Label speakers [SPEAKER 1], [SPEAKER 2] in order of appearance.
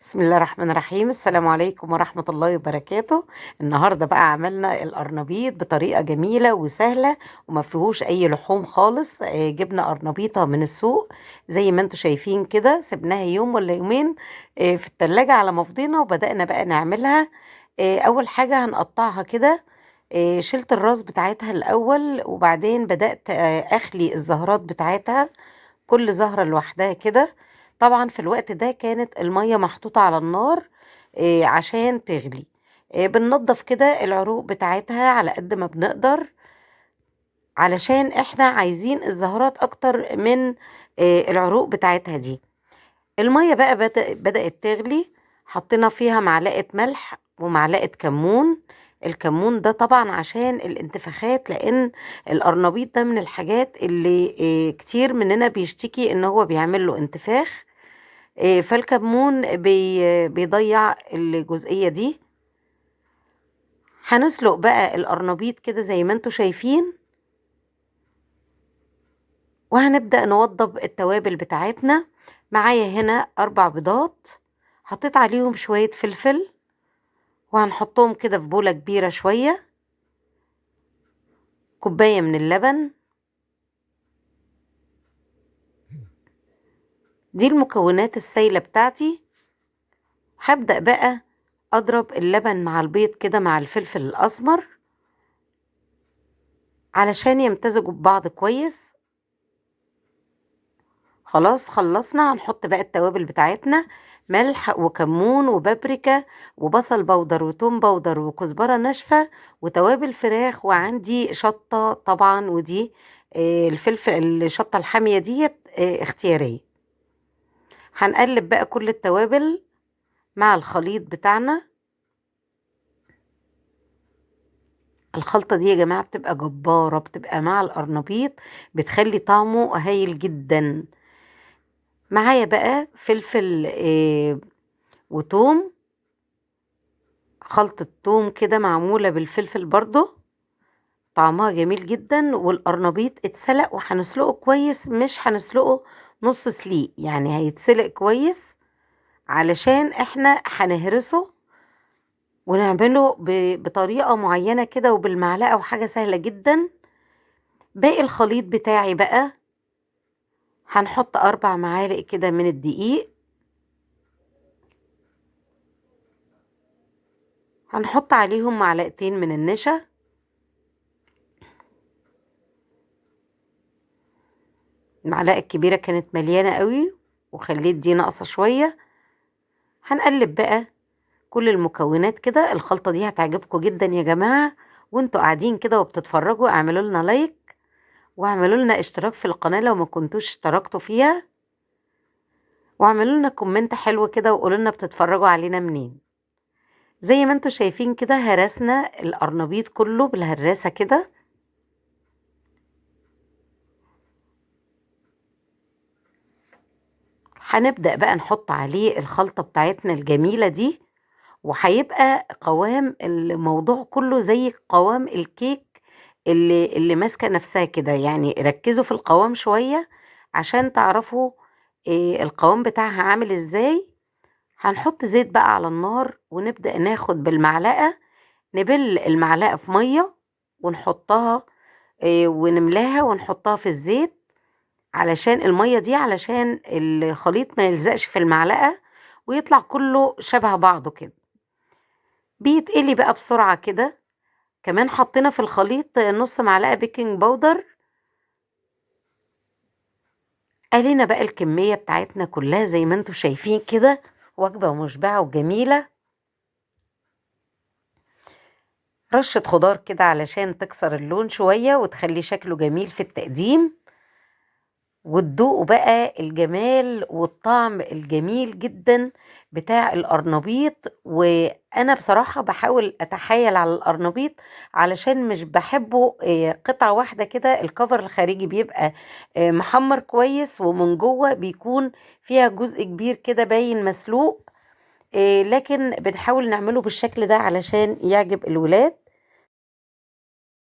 [SPEAKER 1] بسم الله الرحمن الرحيم. السلام عليكم ورحمة الله وبركاته. النهاردة بقى عملنا القرنبيط بطريقة جميلة وسهلة وما فيهوش أي لحوم خالص. جبنا قرنبيطة من السوق زي ما انتوا شايفين كده، سبناها يوم ولا يومين في التلاجة على ما فضينا، وبدأنا بقى نعملها. أول حاجة هنقطعها كده. شلت الراس بتاعتها الأول، وبعدين بدأت أخلي الزهرات بتاعتها، كل زهرة لوحدها كده. طبعا في الوقت ده كانت المية محطوطة على النار عشان تغلي. بننضف كده العروق بتاعتها على قد ما بنقدر، علشان احنا عايزين الزهرات اكتر من العروق بتاعتها دي. المية بقى بدأت تغلي، حطينا فيها معلقة ملح ومعلقة كمون. الكمون ده طبعا عشان الانتفاخات، لان القرنبيط ده من الحاجات اللي كتير مننا بيشتكي ان هو بيعمل له انتفاخ. فالكمون بيضيع الجزئية دي. هنسلق بقى القرنبيط كده زي ما انتوا شايفين، وهنبدأ نوضب التوابل بتاعتنا. معايا هنا 4 بيضات، حطيت عليهم شوية فلفل، وهنحطهم كده في بولة كبيرة شوية، كوباية من اللبن. دي المكونات السائلة بتاعتي. هبدأ بقى أضرب اللبن مع البيض كده مع الفلفل الأسمر علشان يمتزجوا ببعض كويس. خلاص خلصنا. هنحط بقى التوابل بتاعتنا: ملح وكمون وبابريكا وبصل بودر وتوم بودر وكزبرة ناشفة وتوابل فراخ، وعندي شطة طبعا، ودي الفلفل الشطة الحامية ديت اختيارية. هنقلب بقى كل التوابل مع الخليط بتاعنا. الخلطة دي يا جماعة بتبقى جبارة، بتبقى مع القرنبيط بتخلي طعمه هايل جدا. معايا بقى فلفل وتوم، خلطة توم كده معمولة بالفلفل برضو، طعمها جميل جدا. والقرنبيط اتسلق وهنسلقه كويس، مش هنسلقه نص سليق، يعني هيتسلق كويس علشان احنا هنهرسه ونعمله بطريقة معينة كده وبالمعلقة، وحاجة سهلة جدا. باقي الخليط بتاعي بقى هنحط 4 معالق كده من الدقيق، هنحط عليهم معلقتين من النشا، المعلقة الكبيرة كانت مليانة قوي وخليت دي ناقصة شوية. هنقلب بقى كل المكونات كده. الخلطة دي هتعجبكم جدا يا جماعة، وانتوا قاعدين كده وبتتفرجوا اعملوا لنا لايك، واعملوا لنا اشتراك في القناة لو ما كنتوش اشتركتوا فيها، واعملوا لنا كومنت حلو كده وقولوا لنا بتتفرجوا علينا منين. زي ما انتوا شايفين كده هرسنا القرنبيط كله بالهراسة كده. هنبدأ بقى نحط عليه الخلطة بتاعتنا الجميلة دي، وهيبقى قوام الموضوع كله زي قوام الكيك اللي ماسكة نفسها كده. يعني ركزوا في القوام شوية عشان تعرفوا القوام بتاعها عامل ازاي. هنحط زيت بقى على النار، ونبدأ ناخد بالمعلقة، نبل المعلقة في مية ونحطها ونملاها ونحطها في الزيت، علشان المية دي علشان الخليط ما يلزقش في المعلقة ويطلع كله شبه بعضه كده. بيتقلي بقى بسرعة كده. كمان حطينا في الخليط نص معلقة بيكنج باودر. قلينا بقى الكمية بتاعتنا كلها زي ما انتوا شايفين كده، وجبة مشبعة وجميلة. رشة خضار كده علشان تكسر اللون شوية وتخلي شكله جميل في التقديم، وتدوقوا بقى الجمال والطعم الجميل جدا بتاع القرنبيط. وانا بصراحة بحاول اتحايل على القرنبيط علشان مش بحبه قطعة واحدة كده. الكفر الخارجي بيبقى محمر كويس، ومن جوه بيكون فيها جزء كبير كده باين مسلوق. لكن بنحاول نعمله بالشكل ده علشان يعجب الولاد.